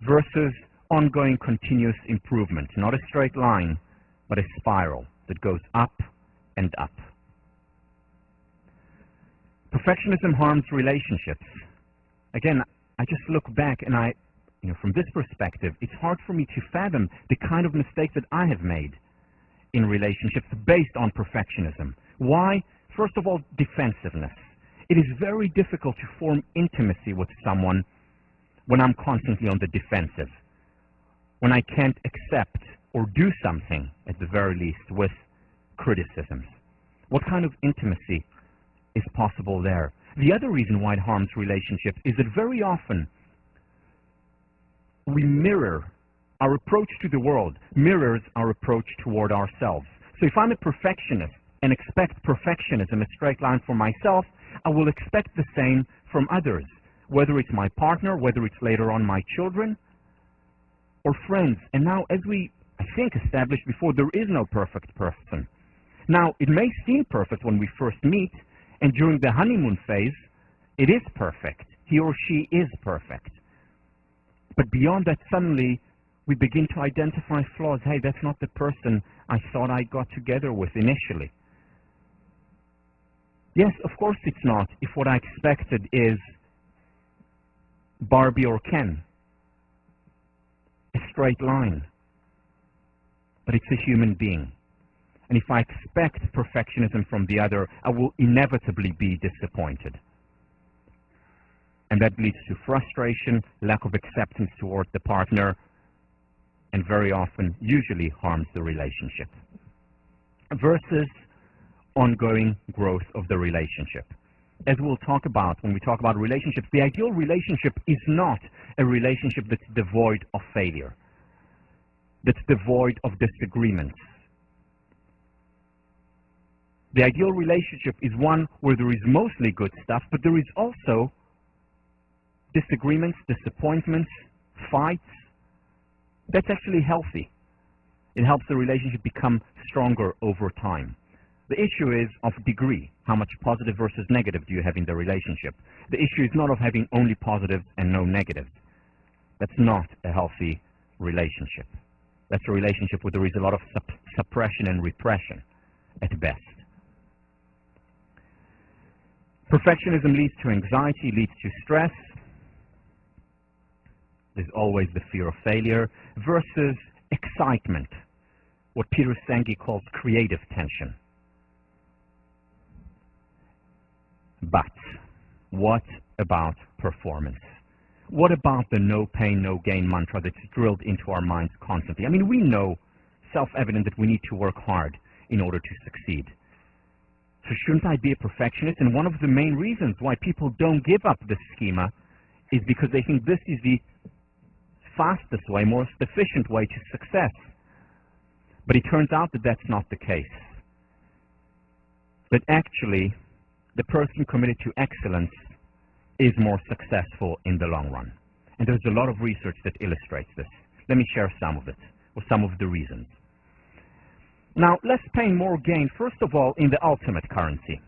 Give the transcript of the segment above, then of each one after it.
versus ongoing continuous improvement, not a straight line, but a spiral that goes up and up. Perfectionism harms relationships. Again, I just look back and from this perspective, it's hard for me to fathom the kind of mistakes that I have made in relationships based on perfectionism. Why? First of all, defensiveness. It is very difficult to form intimacy with someone when I'm constantly on the defensive, when I can't accept or do something, at the very least, with criticisms. What kind of intimacy is possible there? The other reason why it harms relationships is that very often we mirror our approach to the world, mirrors our approach toward ourselves. So if I'm a perfectionist and expect perfectionism, a straight line for myself, I will expect the same from others, whether it's my partner, whether it's later on my children or friends. And now, as we, I think, established before, there is no perfect person. Now, it may seem perfect when we first meet, and during the honeymoon phase, it is perfect. He or she is perfect. But beyond that, suddenly, we begin to identify flaws. Hey, that's not the person I thought I got together with initially. Yes, of course it's not, if what I expected is Barbie or Ken, a straight line. But it's a human being. And if I expect perfectionism from the other, I will inevitably be disappointed. And that leads to frustration, lack of acceptance toward the partner, and very often, usually harms the relationship. Versus ongoing growth of the relationship. As we'll talk about when we talk about relationships, the ideal relationship is not a relationship that's devoid of failure, that's devoid of disagreements. The ideal relationship is one where there is mostly good stuff, but there is also disagreements, disappointments, fights. That's actually healthy. It helps the relationship become stronger over time. The issue is of degree. How much positive versus negative do you have in the relationship? The issue is not of having only positives and no negatives. That's not a healthy relationship. That's a relationship where there is a lot of suppression and repression at best. Perfectionism leads to anxiety, leads to stress. There's always the fear of failure versus excitement, what Peter Senge calls creative tension. But what about performance? What about the no pain, no gain mantra that's drilled into our minds constantly? I mean, we know, self-evident, that we need to work hard in order to succeed. So shouldn't I be a perfectionist? And one of the main reasons why people don't give up this schema is because they think this is the fastest way, most efficient way to success. But it turns out that that's not the case. That actually, the person committed to excellence is more successful in the long run. And there's a lot of research that illustrates this. Let me share some of it, or some of the reasons. Now, less pain, more gain, first of all, in the ultimate currency,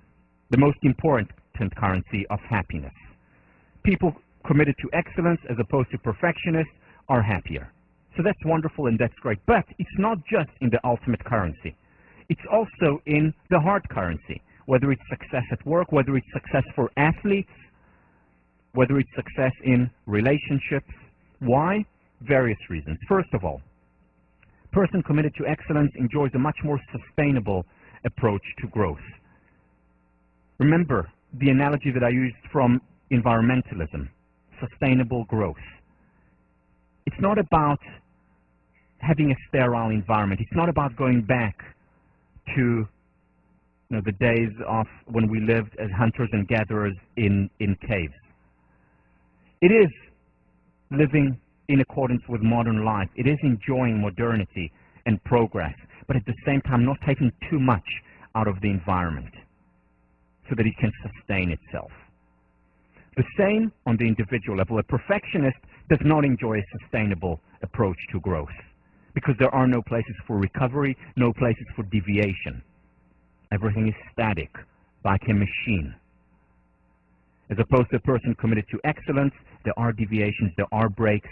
the most important currency of happiness. People committed to excellence as opposed to perfectionists are happier. So that's wonderful and that's great. But it's not just in the ultimate currency. It's also in the hard currency, whether it's success at work, whether it's success for athletes, whether it's success in relationships. Why? Various reasons. First of all, person committed to excellence enjoys a much more sustainable approach to growth. Remember the analogy that I used from environmentalism, sustainable growth. It's not about having a sterile environment. It's not about going back to the days of when we lived as hunters and gatherers in caves. It is living in accordance with modern life. It is enjoying modernity and progress, but at the same time not taking too much out of the environment so that it can sustain itself. The same on the individual level. A perfectionist does not enjoy a sustainable approach to growth because there are no places for recovery, no places for deviation. Everything is static, like a machine. As opposed to a person committed to excellence, there are deviations, there are breaks,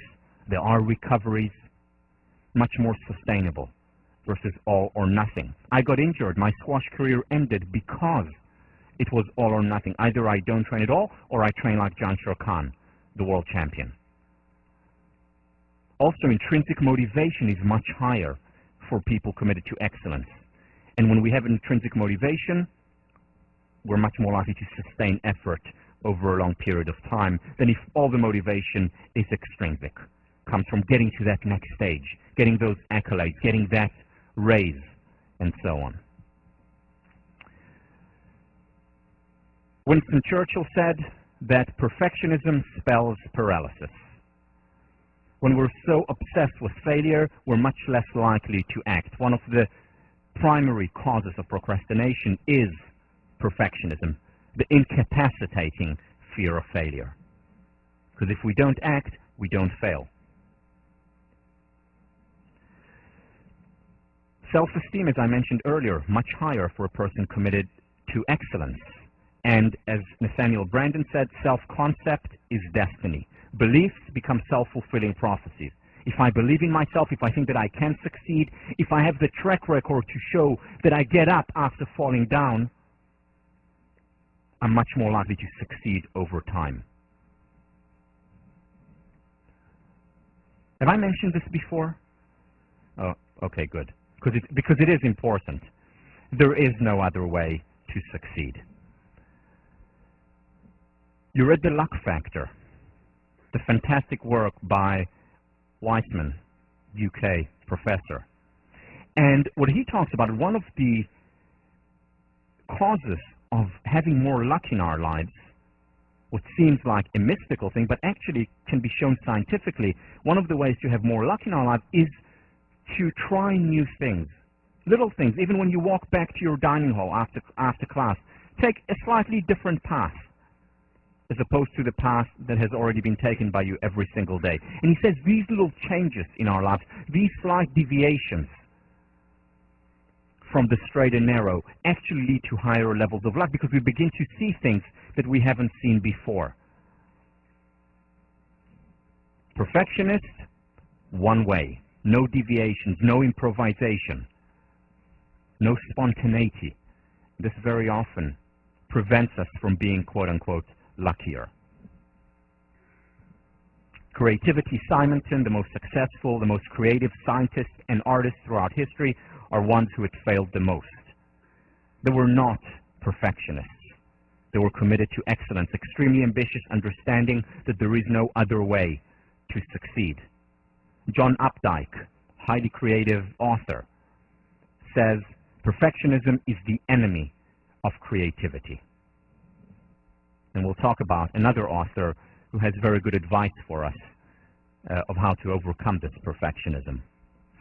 There are recoveries, much more sustainable versus all or nothing. I got injured. My squash career ended because it was all or nothing. Either I don't train at all or I train like Jansher Khan, the world champion. Also, intrinsic motivation is much higher for people committed to excellence. And when we have intrinsic motivation, we're much more likely to sustain effort over a long period of time than if all the motivation is extrinsic, comes from getting to that next stage, getting those accolades, getting that raise, and so on. Winston Churchill said that perfectionism spells paralysis. When we're so obsessed with failure, we're much less likely to act. One of the primary causes of procrastination is perfectionism, the incapacitating fear of failure. Because if we don't act, we don't fail. Self-esteem, as I mentioned earlier, much higher for a person committed to excellence. And as Nathaniel Branden said, self-concept is destiny. Beliefs become self-fulfilling prophecies. If I believe in myself, if I think that I can succeed, if I have the track record to show that I get up after falling down, I'm much more likely to succeed over time. Have I mentioned this before? Oh, okay, good. Because it is important. There is no other way to succeed. You read The Luck Factor, the fantastic work by Weissman, UK professor. And what he talks about, one of the causes of having more luck in our lives, what seems like a mystical thing, but actually can be shown scientifically, one of the ways to have more luck in our lives is to try new things, little things. Even when you walk back to your dining hall after class, take a slightly different path as opposed to the path that has already been taken by you every single day. And he says these little changes in our lives, these slight deviations from the straight and narrow, actually lead to higher levels of luck because we begin to see things that we haven't seen before. Perfectionist, one way. No deviations, no improvisation, no spontaneity. This very often prevents us from being, quote-unquote, luckier. Creativity, Simonton, the most successful, the most creative scientists and artists throughout history are ones who had failed the most. They were not perfectionists. They were committed to excellence, extremely ambitious, understanding that there is no other way to succeed. John Updike, highly creative author, says perfectionism is the enemy of creativity. And we'll talk about another author who has very good advice for us of how to overcome this perfectionism,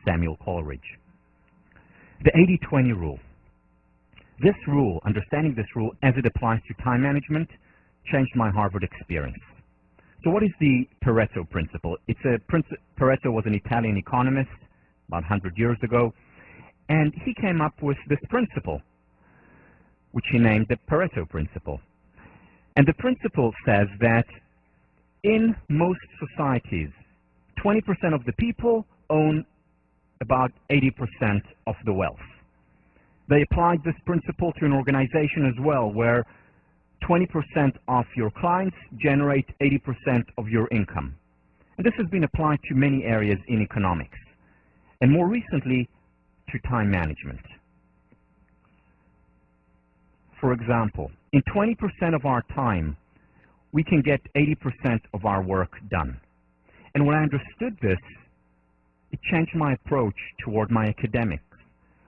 Samuel Coleridge. The 80-20 rule. This rule, understanding this rule as it applies to time management, changed my Harvard experience. So what is the Pareto principle? Pareto was an Italian economist about 100 years ago, and he came up with this principle, which he named the Pareto principle. And the principle says that in most societies, 20% of the people own about 80% of the wealth. They applied this principle to an organization as well, where 20% of your clients generate 80% of your income. And this has been applied to many areas in economics, and more recently to time management. For example, in 20% of our time, we can get 80% of our work done. And when I understood this, it changed my approach toward my academics.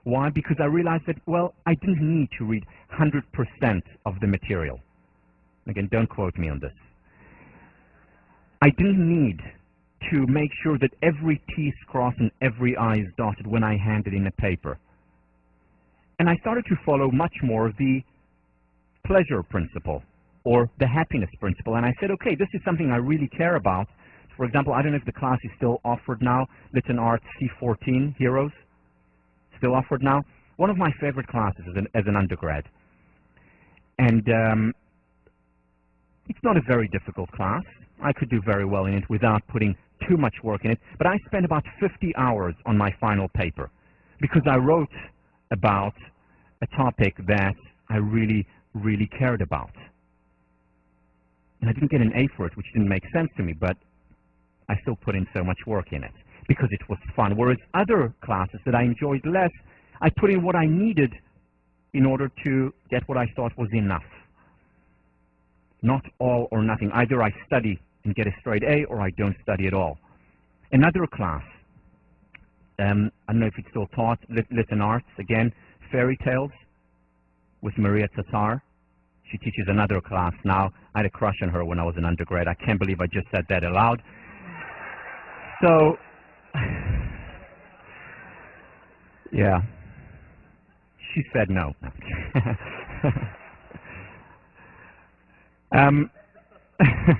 Why? Because I realized that, well, I didn't need to read 100% of the material. Again, don't quote me on this. I didn't need to make sure that every T is crossed and every I is dotted when I handed in a paper. And I started to follow much more the pleasure principle or the happiness principle. And I said, okay, this is something I really care about. For example, I don't know if the class is still offered now, Lit Arts C14 Heroes, still offered now. One of my favorite classes as an undergrad. And It's not a very difficult class. I could do very well in it without putting too much work in it, but I spent about 50 hours on my final paper because I wrote about a topic that I really, really cared about. And I didn't get an A for it, which didn't make sense to me, but I still put in so much work in it because it was fun. Whereas other classes that I enjoyed less, I put in what I needed in order to get what I thought was enough. Not all or nothing. Either I study and get a straight A, or I don't study at all. Another class, I don't know if it's still taught, Lit and Arts, again, fairy tales with Maria Tatar. She teaches another class now. I had a crush on her when I was an undergrad. I can't believe I just said that aloud. So, yeah, she said no.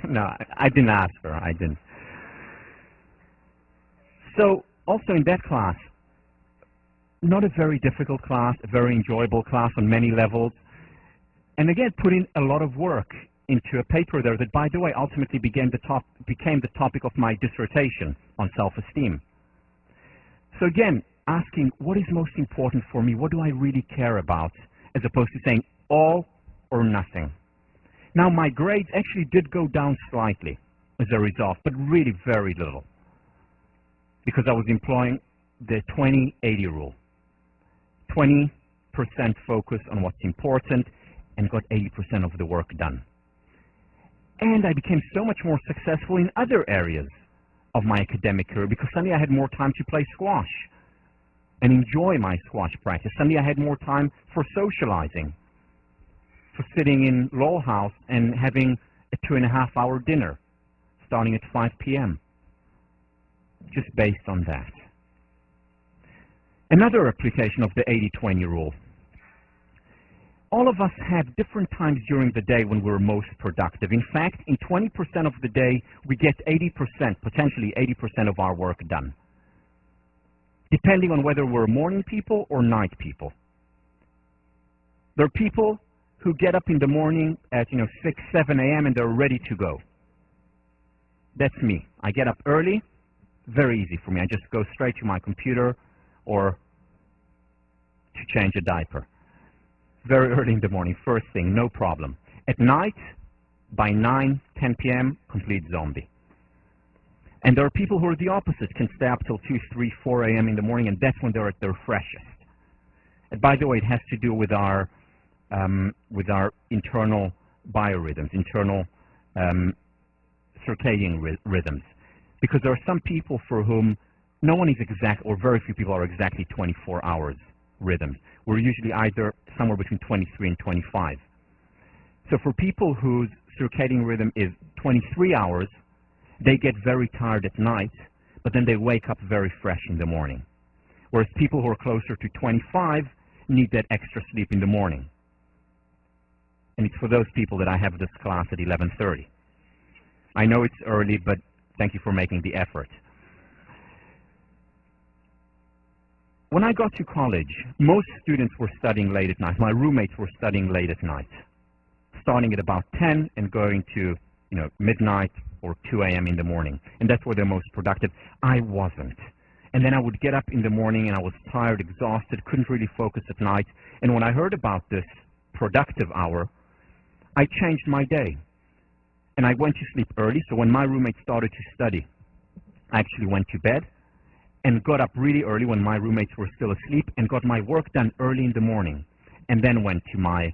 No, I didn't ask her. I didn't. So, also in that class, not a very difficult class, a very enjoyable class on many levels. And again, put in a lot of work into a paper there that, by the way, ultimately became the topic of my dissertation on self-esteem. So again, asking what is most important for me, what do I really care about, as opposed to saying all or nothing. Now, my grades actually did go down slightly as a result, but really very little, because I was employing the 20-80 rule. 20% focus on what's important and got 80% of the work done. And I became so much more successful in other areas of my academic career because suddenly I had more time to play squash and enjoy my squash practice. Suddenly I had more time for socializing, for sitting in Lowell House and having a 2.5-hour dinner starting at 5 p.m. just based on that. Another application of the 80-20 rule. All of us have different times during the day when we're most productive. In fact, in 20% of the day, we get 80%, potentially 80% of our work done, depending on whether we're morning people or night people. There are people who get up in the morning at 6, 7 a.m. and they're ready to go. That's me. I get up early, very easy for me. I just go straight to my computer or to change a diaper. Very early in the morning, first thing, no problem. At night, by 9, 10 p.m., complete zombie. And there are people who are the opposite, can stay up till 2, 3, 4 a.m. in the morning, and that's when they're at their freshest. And by the way, it has to do with our internal biorhythms, internal circadian rhythms. Because there are some people for whom no one is exact, or very few people are exactly 24 hours rhythms. We're usually either somewhere between 23 and 25. So for people whose circadian rhythm is 23 hours, they get very tired at night, but then they wake up very fresh in the morning. Whereas people who are closer to 25 need that extra sleep in the morning. And it's for those people that I have this class at 11:30. I know it's early, but thank you for making the effort. When I got to college, most students were studying late at night. My roommates were studying late at night, starting at about 10 and going to, midnight or 2 a.m. in the morning. And that's where they're most productive. I wasn't. And then I would get up in the morning and I was tired, exhausted, couldn't really focus at night. And when I heard about this productive hour, I changed my day. And I went to sleep early. So when my roommates started to study, I actually went to bed and got up really early when my roommates were still asleep and got my work done early in the morning, and then went to my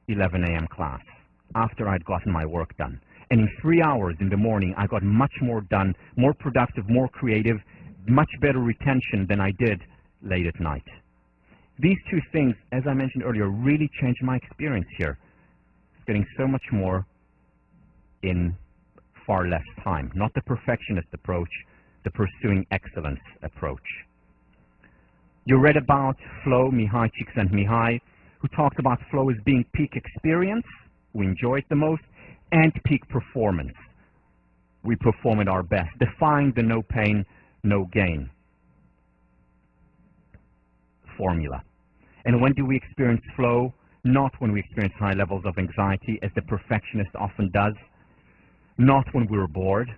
11 a.m. class after I'd gotten my work done. And in 3 hours in the morning, I got much more done, more productive, more creative, much better retention than I did late at night. These two things, as I mentioned earlier, really changed my experience here. Getting so much more in far less time. Not the perfectionist approach, the pursuing excellence approach. You read about flow, Mihai Csikszentmihalyi, who talked about flow as being peak experience, we enjoy it the most, and peak performance. We perform at our best, defying the no pain, no gain formula. And when do we experience flow? not when we experience high levels of anxiety, as the perfectionist often does, not when we're bored,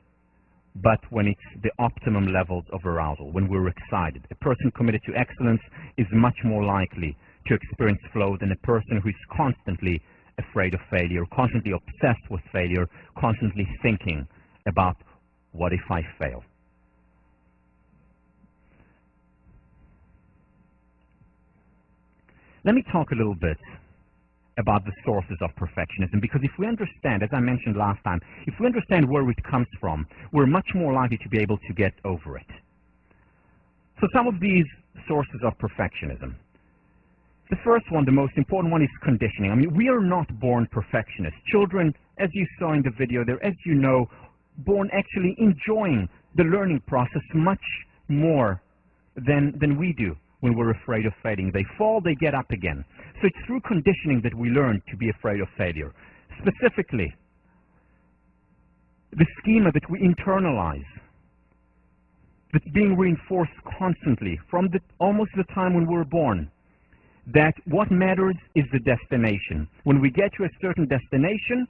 but when it's the optimum levels of arousal, when we're excited. A person committed to excellence is much more likely to experience flow than a person who is constantly afraid of failure, constantly obsessed with failure, constantly thinking about what if I fail. Let me talk a little bit about the sources of perfectionism, because if we understand, as I mentioned last time, if we understand where it comes from, we're much more likely to be able to get over it. So some of these sources of perfectionism. The first one, the most important one, is conditioning. I mean, we are not born perfectionists. Children, as you saw in the video there, as you know, born actually enjoying the learning process much more than we do when we're afraid of failing. They fall, they get up again. So it's through conditioning that we learn to be afraid of failure. Specifically, the schema that we internalize, that's being reinforced constantly from almost the time when we're born, that what matters is the destination. When we get to a certain destination,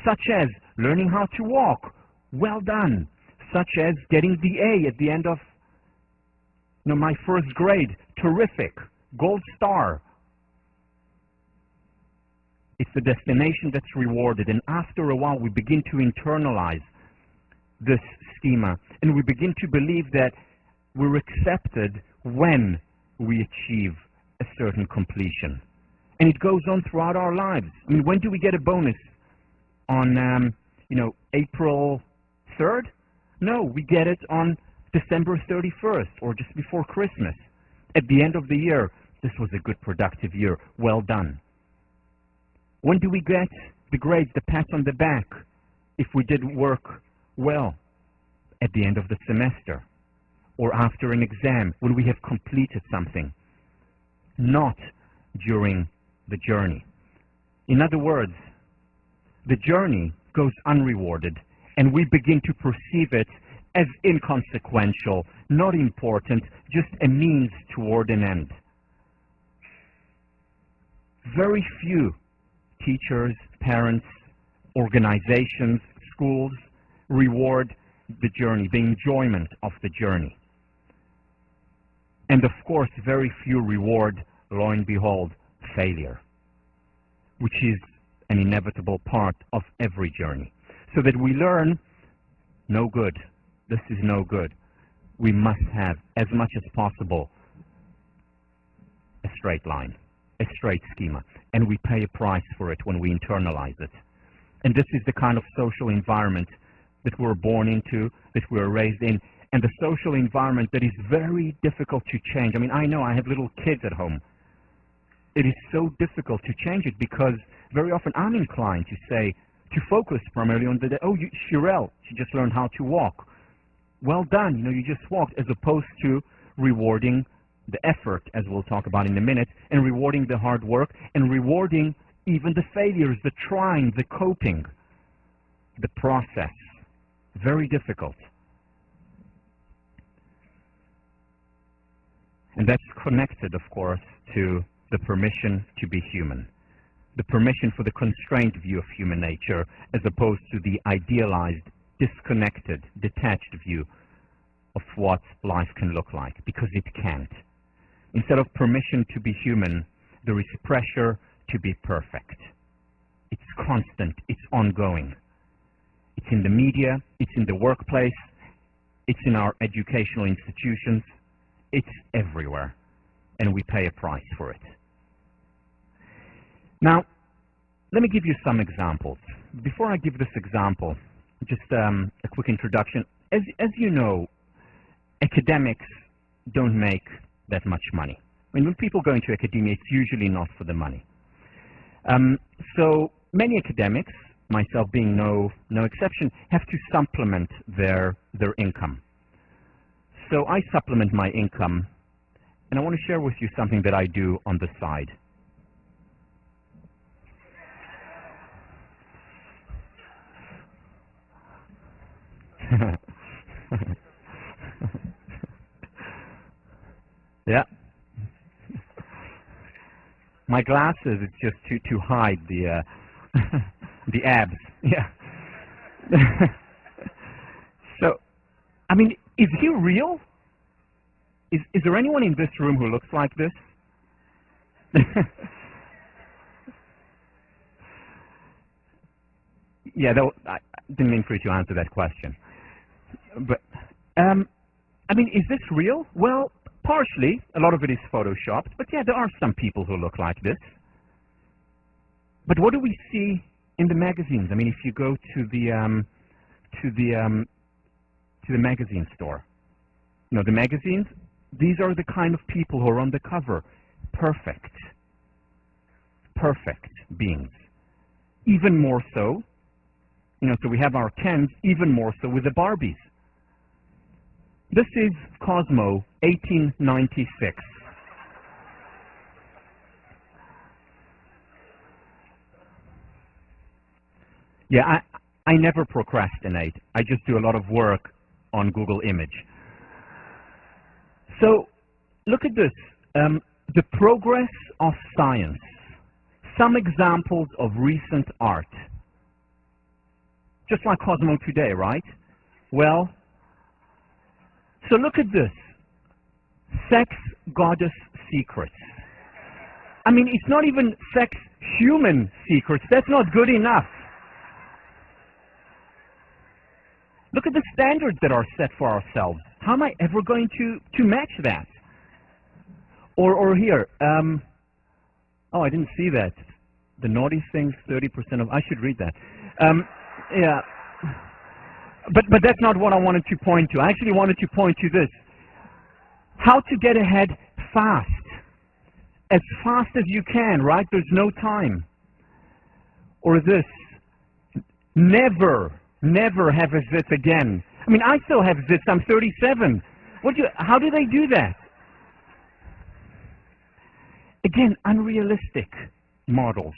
such as learning how to walk, well done, such as getting the A at the end of my first grade, terrific, gold star. It's the destination that's rewarded, and after a while we begin to internalize this schema, and we begin to believe that we're accepted when we achieve a certain completion. And it goes on throughout our lives. I mean, when do we get a bonus? On, April 3rd? No, we get it on December 31st, or just before Christmas. At the end of the year, this was a good, productive year. Well done. When do we get the grades, the pats on the back, if we did work well? At the end of the semester, or after an exam, when we have completed something. Not during the journey. In other words, the journey goes unrewarded, and we begin to perceive it as inconsequential, not important, just a means toward an end. Very few teachers, parents, organizations, schools reward the journey, the enjoyment of the journey. And of course, very few reward, lo and behold, failure, which is an inevitable part of every journey. So that we learn, no good, this is no good. We must have, as much as possible, a straight line, a straight schema, and we pay a price for it when we internalize it. And this is the kind of social environment that we're born into, that we're raised in, and the social environment that is very difficult to change. I mean, I know I have little kids at home. It is so difficult to change it because very often I'm inclined to say, to focus primarily on Shirelle, she just learned how to walk. Well done, you just walked, as opposed to rewarding the effort, as we'll talk about in a minute, and rewarding the hard work, and rewarding even the failures, the trying, the coping, the process. Very difficult. And that's connected, of course, to the permission to be human. The permission for the constrained view of human nature, as opposed to the idealized, disconnected, detached view of what life can look like, because it can't. Instead of permission to be human, there is pressure to be perfect. It's constant, it's ongoing. It's in the media, it's in the workplace, it's in our educational institutions, it's everywhere, and we pay a price for it. Now, let me give you some examples. Before I give this example, just a quick introduction. As you know, academics don't make that much money. I mean, when people go into academia, it's usually not for the money. So many academics, myself being no exception, have to supplement their income. So I supplement my income, and I want to share with you something that I do on the side. Yeah. My glasses, it's just to hide the the abs. Yeah. So, I mean, is he real? Is there anyone in this room who looks like this? Yeah, I didn't mean for you to answer that question. But, I mean, is this real? Well, partially. A lot of it is photoshopped. But yeah, there are some people who look like this. But what do we see in the magazines? I mean, if you go to the magazine store, you know, the magazines, these are the kind of people who are on the cover. Perfect beings. Even more so, you know, so we have our Kens, even more so with the Barbies. This is Cosmo, 1896. Yeah, I never procrastinate. I just do a lot of work on Google Image. So, look at this. The progress of science. Some examples of recent art. Just like Cosmo today, right? Well, so look at this. Sex goddess secrets. I mean, it's not even sex human secrets. That's not good enough. Look at the standards that are set for ourselves. How am I ever going to match that? Or here, oh, I didn't see that. The naughty things, 30% of, I should read that. Yeah, but that's not what I wanted to point to. I actually wanted to point to this. How to get ahead fast. As fast as you can, right? There's no time. Or this. Never have a zit again. I mean, I still have zits. I'm 37. How do they do that? Again, unrealistic models.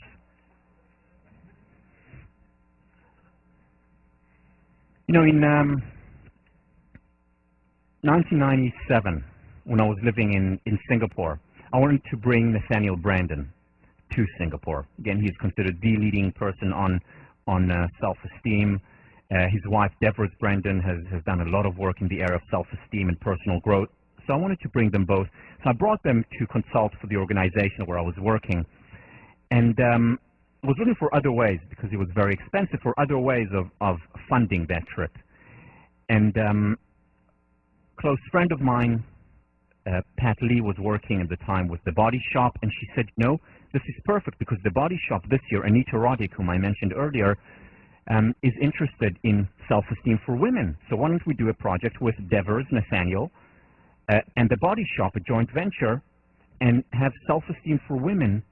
You know, in 1997, when I was living in Singapore, I wanted to bring Nathaniel Brandon to Singapore. Again, he's considered the leading person on self-esteem. His wife, Deborah Brandon, has done a lot of work in the area of self-esteem and personal growth. So I wanted to bring them both. So I brought them to consult for the organization where I was working. And was looking for other ways, because it was very expensive, for other ways of funding that trip. And close friend of mine, Pat Lee, was working at the time with The Body Shop, and she said, no, this is perfect, because The Body Shop this year, Anita Roddick, whom I mentioned earlier, is interested in self-esteem for women. So why don't we do a project with Devers, Nathaniel, and The Body Shop, a joint venture, and have self-esteem for women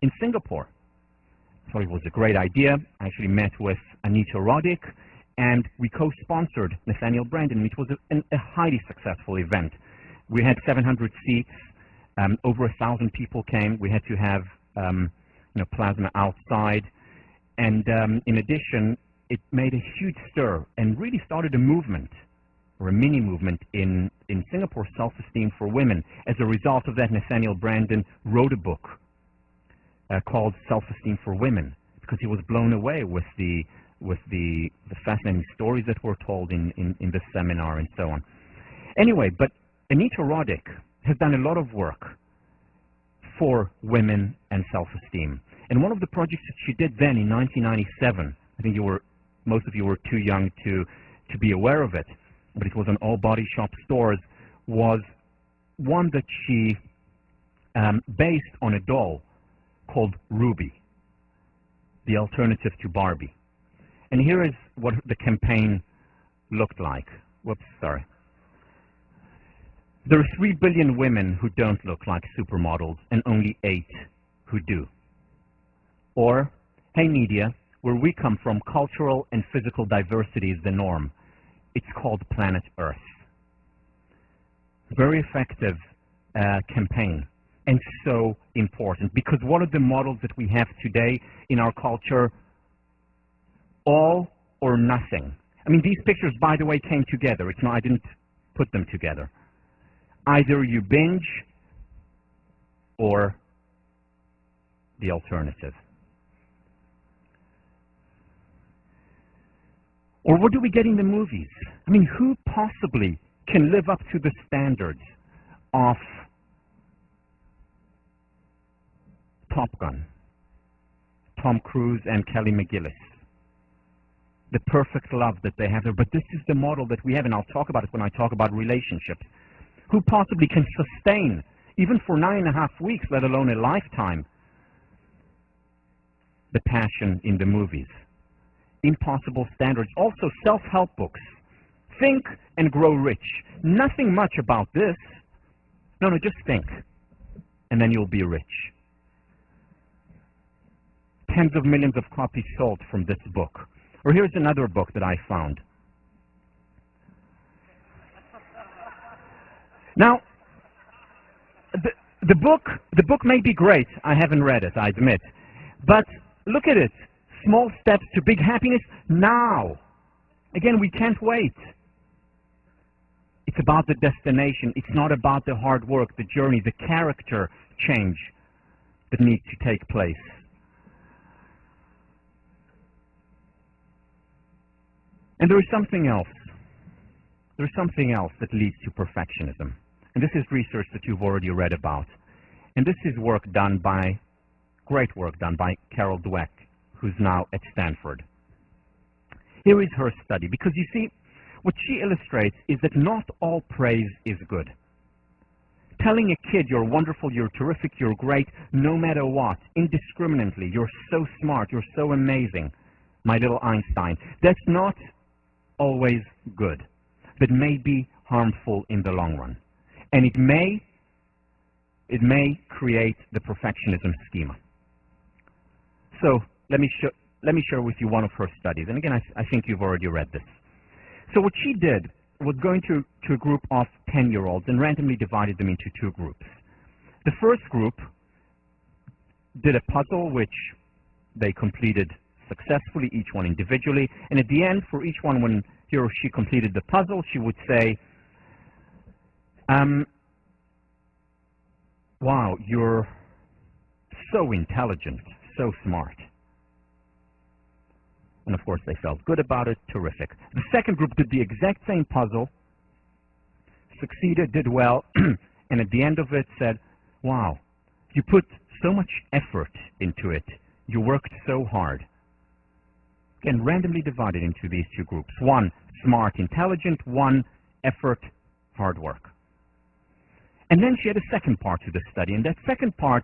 in Singapore. So it was a great idea. I actually met with Anita Roddick, and we co-sponsored Nathaniel Brandon. It was a highly successful event. We had 700 seats. Over 1,000 people came. We had to have plasma outside. And in addition, it made a huge stir and really started a movement, or a mini movement, in Singapore, self-esteem for women. As a result of that, Nathaniel Brandon wrote a book called Self-Esteem for Women, because he was blown away with the fascinating stories that were told in this seminar and so on. Anyway, but Anita Roddick has done a lot of work for women and self-esteem. And one of the projects that she did then in 1997, I think most of you were too young to be aware of it, but it was on all Body Shop stores, was one that she based on a doll called Ruby, the alternative to Barbie. And here is what the campaign looked like. Whoops, sorry. There are 3 billion women who don't look like supermodels, and only 8 who do. Or, hey media, where we come from, cultural and physical diversity is the norm. It's called Planet Earth. Very effective campaign, and so important, because what are the models that we have today in our culture? All or nothing. I mean, these pictures, by the way, came together. It's not, I didn't put them together. Either you binge or the alternative. Or what do we get in the movies? I mean, who possibly can live up to the standards of Top Gun, Tom Cruise and Kelly McGillis? The perfect love that they have there. But this is the model that we have, and I'll talk about it when I talk about relationships. Who possibly can sustain, even for 9.5 weeks, let alone a lifetime, the passion in the movies? Impossible standards. Also, self-help books. Think and grow rich. Nothing much about this. No, just think, and then you'll be rich. Tens of millions of copies sold from this book. Or here's another book that I found. Now, the book may be great. I haven't read it, I admit. But look at it. Small steps to big happiness now. Again, we can't wait. It's about the destination. It's not about the hard work, the journey, the character change that needs to take place. And there is something else. There's something else that leads to perfectionism. And this is research that you've already read about. And this is great work done by Carol Dweck, who's now at Stanford. Here is her study, because you see, what she illustrates is that not all praise is good. Telling a kid you're wonderful, you're terrific, you're great, no matter what, indiscriminately, you're so smart, you're so amazing, my little Einstein, that's not always good. That may be harmful in the long run. And it may create the perfectionism schema. So let me share with you one of her studies. And again, I think you've already read this. So what she did was going to a group of 10-year-olds and randomly divided them into two groups. The first group did a puzzle which they completed successfully, each one individually. And at the end, for each one, when he or she completed the puzzle, she would say, wow, you're so intelligent, so smart. And of course, they felt good about it. Terrific. The second group did the exact same puzzle, succeeded, did well, and at the end of it said, wow, you put so much effort into it. You worked so hard. Again, randomly divided into these two groups. One, smart, intelligent. One, effort, hard work. And then she had a second part to the study. In that second part,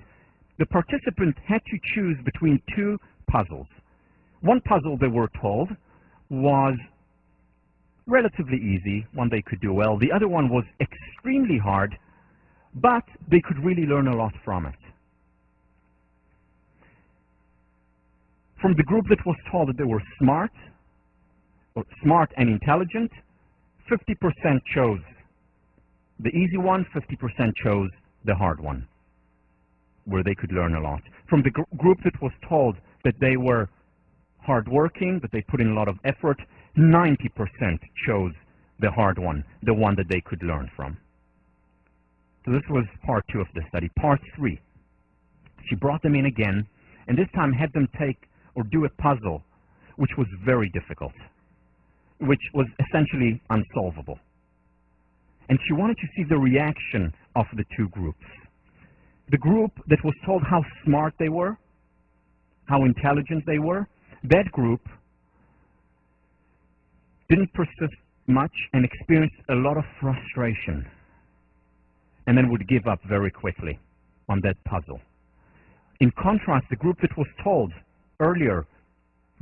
the participants had to choose between two puzzles. One puzzle, they were told, was relatively easy, one they could do well. The other one was extremely hard, but they could really learn a lot from it. From the group that was told that they were smart and intelligent, 50% chose the easy one, 50% chose the hard one, where they could learn a lot. From the group that was told that they were hardworking, that they put in a lot of effort, 90% chose the hard one, the one that they could learn from. So this was part 2 of the study. Part 3, she brought them in again, and this time had them take or do a puzzle which was very difficult, which was essentially unsolvable. And she wanted to see the reaction of the two groups. The group that was told how smart they were, how intelligent they were, that group didn't persist much and experienced a lot of frustration, and then would give up very quickly on that puzzle. In contrast, the group that was told earlier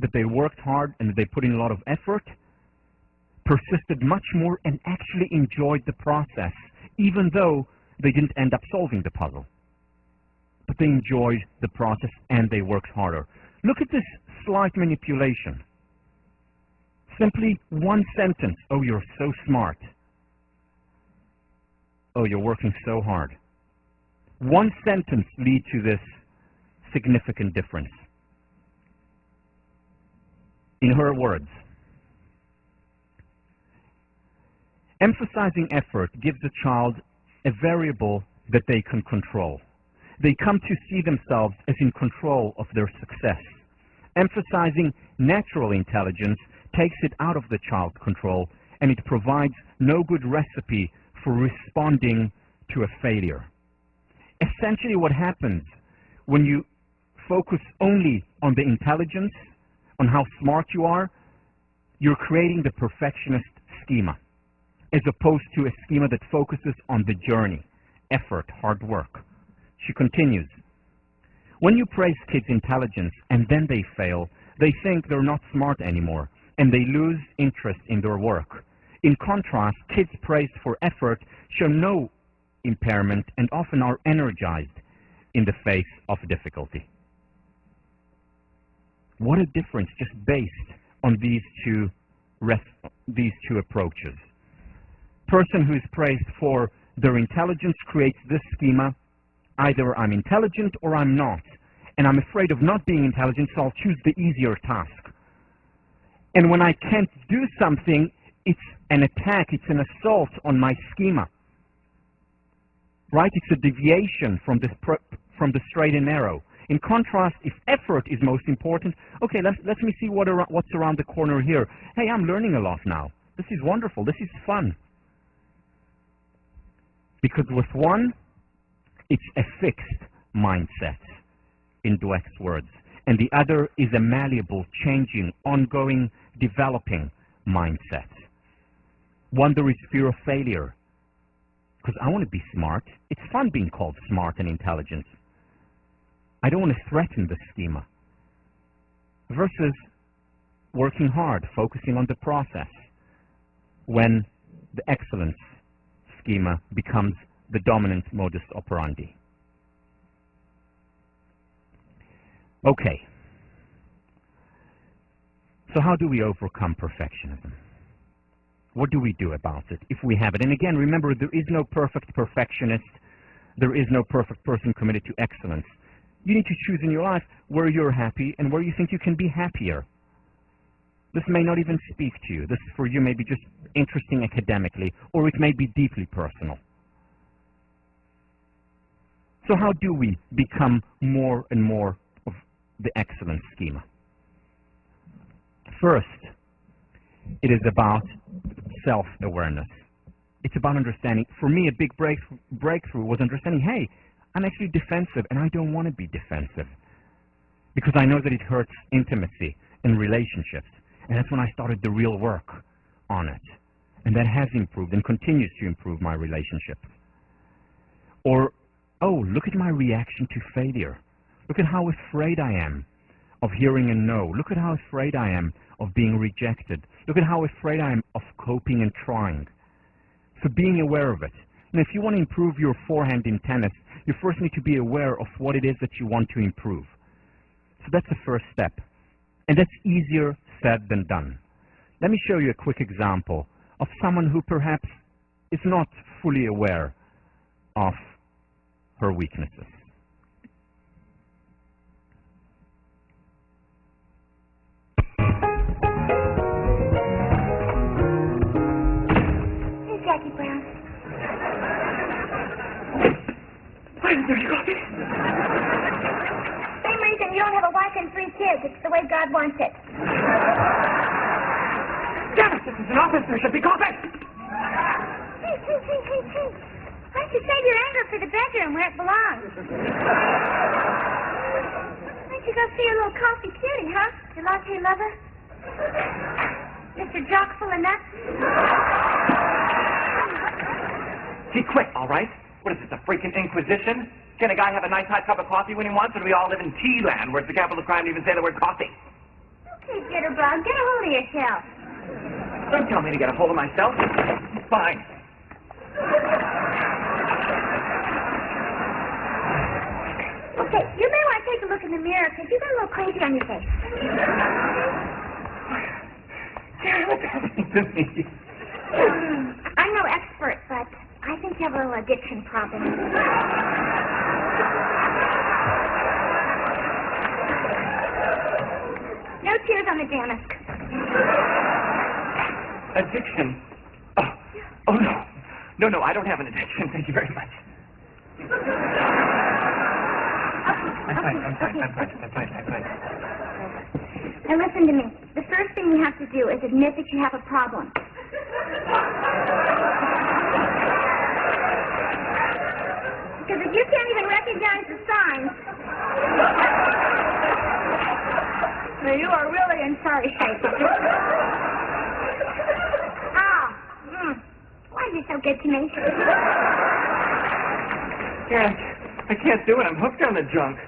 that they worked hard and that they put in a lot of effort persisted much more and actually enjoyed the process, even though they didn't end up solving the puzzle. But they enjoyed the process and they worked harder. Look at this slight manipulation. Simply one sentence. Oh, you're so smart. Oh, you're working so hard. One sentence leads to this significant difference. In her words, emphasizing effort gives a child a variable that they can control. They come to see themselves as in control of their success. Emphasizing natural intelligence takes it out of the child's control, and it provides no good recipe for responding to a failure. Essentially, what happens when you focus only on the intelligence, on how smart you are, you're creating the perfectionist schema, as opposed to a schema that focuses on the journey, effort, hard work. She continues, when you praise kids' intelligence and then they fail, they think they're not smart anymore, and they lose interest in their work. In contrast, kids praised for effort show no impairment and often are energized in the face of difficulty. What a difference just based on these two approaches. Person who is praised for their intelligence creates this schema: either I'm intelligent or I'm not, and I'm afraid of not being intelligent, so I'll choose the easier task. And when I can't do something, it's an attack, it's an assault on my schema. Right? It's a deviation from the straight and narrow. In contrast, if effort is most important, okay, let me see what's around the corner here. Hey, I'm learning a lot now. This is wonderful. This is fun. Because with one, it's a fixed mindset, in Dweck's words, and the other is a malleable, changing, ongoing, developing mindset. One, there is fear of failure, because I want to be smart. It's fun being called smart and intelligent. I don't want to threaten the schema. Versus working hard, focusing on the process, when the excellence schema becomes the dominant modus operandi. Okay. So how do we overcome perfectionism? What do we do about it if we have it? And again, remember, there is no perfect perfectionist. There is no perfect person committed to excellence. You need to choose in your life where you're happy and where you think you can be happier. This may not even speak to you. This for you may be just interesting academically, or it may be deeply personal. So how do we become more and more of the excellence schema? First, it is about self-awareness. It's about understanding. For me, a big breakthrough was understanding, hey, I'm actually defensive, and I don't want to be defensive, because I know that it hurts intimacy and relationships. And that's when I started the real work on it. And that has improved and continues to improve my relationships. Or, oh, look at my reaction to failure. Look at how afraid I am of hearing a no. Look at how afraid I am of being rejected. Look at how afraid I am of coping and trying. So being aware of it. And if you want to improve your forehand in tennis, you first need to be aware of what it is that you want to improve. So that's the first step. And that's easier said than done. Let me show you a quick example of someone who perhaps is not fully aware of her weaknesses. Hey, Jackie Brown. Why is there coffee? Same reason you don't have a wife and 3 kids. It's the way God wants it. Damn it, this is an office. There should be coffee. Hey. Why don't you save your anger for the bedroom where it belongs? Why don't you go see your little coffee cutie, huh? Your latte lover? Mr. Jock full of nuts? He quit, all right? What is this, a freaking inquisition? Can a guy have a nice hot cup of coffee when he wants, or do we all live in tea land where it's the capital of crime to even say the word coffee? Okay, Jitterbug, get a hold of yourself. Don't tell me to get a hold of myself. Fine. Okay, you may want to take a look in the mirror, because you got a little crazy on your face. What's happening to me? I'm no expert, but I think you have a little addiction problem. No tears on the damask. Addiction? Oh, no. No, I don't have an addiction. Thank you very much. I'm fine. Now listen to me. The first thing you have to do is admit that you have a problem. Because if you can't even recognize the signs, well, you are really in sorry shape. Why are you so good to me? Karen, I can't do it. I'm hooked on the junk.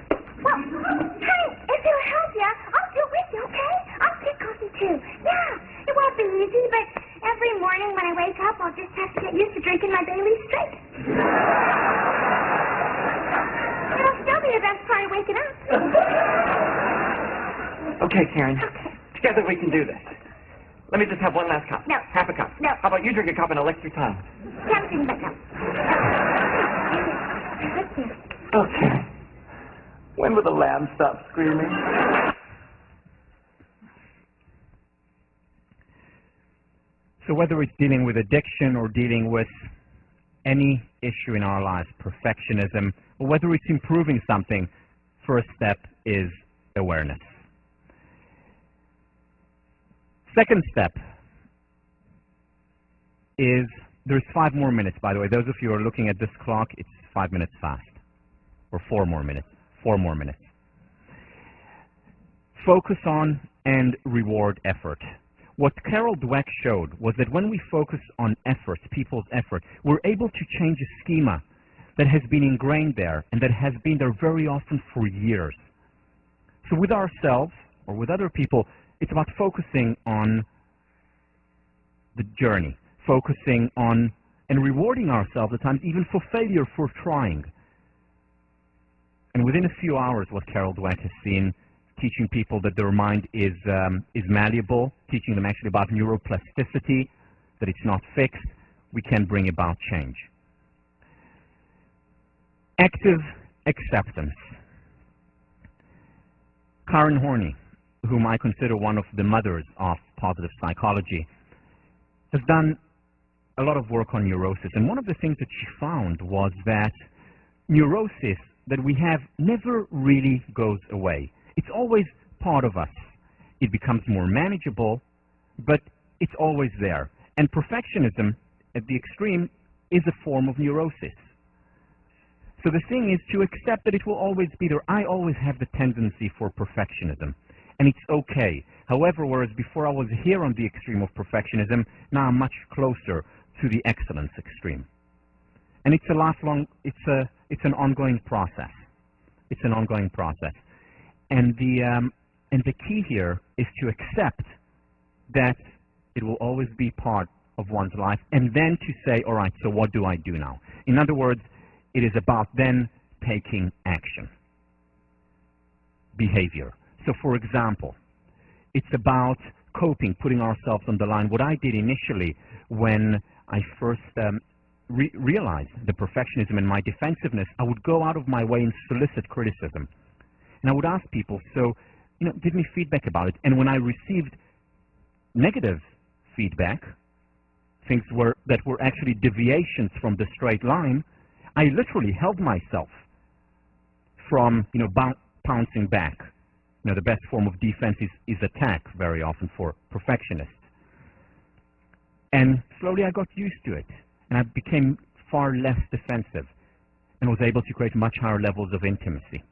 Well, honey, if it'll help you, I'll do it with you, okay? I'll take coffee too. Yeah, it won't be easy, but every morning when I wake up, I'll just have to get used to drinking my Bailey straight. It'll still be the best part of waking up. Okay, Karen. Okay. Together we can do this. Let me just have one last cup. No. Half a cup. No. How about you drink a cup and I'll lick your tongue? Tempting, but no. Listen. Okay. When will the lamb stop screaming? So whether it's dealing with addiction or dealing with any issue in our lives, perfectionism, or whether it's improving something, first step is awareness. Second step is, there's 5 more minutes, by the way. Those of you who are looking at this clock, it's 5 minutes fast. Or 4 more minutes. 4 more minutes. Focus on and reward effort. What Carol Dweck showed was that when we focus on effort, people's effort, we're able to change a schema that has been ingrained there and that has been there very often for years. So with ourselves or with other people, it's about focusing on the journey, focusing on and rewarding ourselves at times, even for failure, for trying. And within a few hours, what Carol Dweck has seen, teaching people that their mind is malleable, teaching them actually about neuroplasticity, that it's not fixed, we can bring about change. Active acceptance. Karen Horney, whom I consider one of the mothers of positive psychology, has done a lot of work on neurosis. And one of the things that she found was that neurosis that we have never really goes away. It's always part of us. It becomes more manageable, but it's always there. And perfectionism, at the extreme, is a form of neurosis. So the thing is to accept that it will always be there. I always have the tendency for perfectionism, and it's okay. However, whereas before I was here on the extreme of perfectionism, now I'm much closer to the excellence extreme. And it's a lifelong, it's an ongoing process. It's an ongoing process. And the key here is to accept that it will always be part of one's life, and then to say, all right, so what do I do now? In other words, it is about then taking action. Behavior. So for example, it's about coping, putting ourselves on the line. What I did initially when I first realized the perfectionism and my defensiveness, I would go out of my way and solicit criticism. And I would ask people, so, give me feedback about it. And when I received negative feedback, things that were actually deviations from the straight line, I literally held myself from, pouncing back. The best form of defense is attack very often for perfectionists. And slowly I got used to it, and I became far less defensive and was able to create much higher levels of intimacy.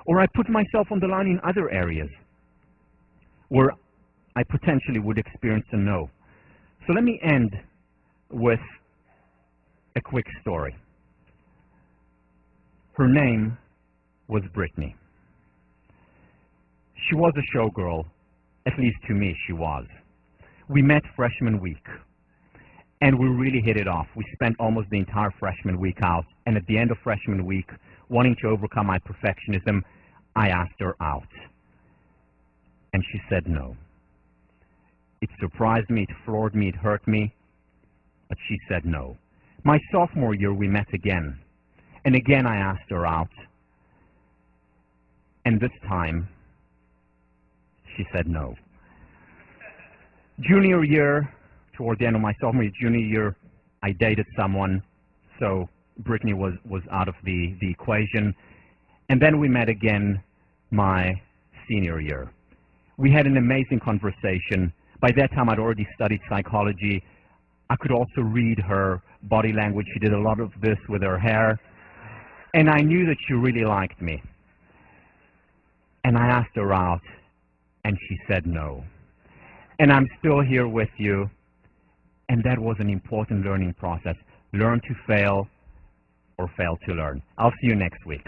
Or I put myself on the line in other areas where I potentially would experience a no. So let me end with a quick story. Her name was Brittany. She was a showgirl, at least to me she was. We met freshman week, and we really hit it off. We spent almost the entire freshman week out, and at the end of freshman week, wanting to overcome my perfectionism, I asked her out. And she said no. It surprised me, it floored me, it hurt me, but she said no. My sophomore year, we met again. And again, I asked her out. And this time, she said no. Junior year, toward the end of my sophomore year, junior year, I dated someone, so Brittany was out of the equation. And then we met again my senior year. We had an amazing conversation. By that time, I'd already studied psychology. I could also read her body language. She did a lot of this with her hair. And I knew that she really liked me. And I asked her out, and she said no. And I'm still here with you. And that was an important learning process. Learn to fail or fail to learn. I'll see you next week.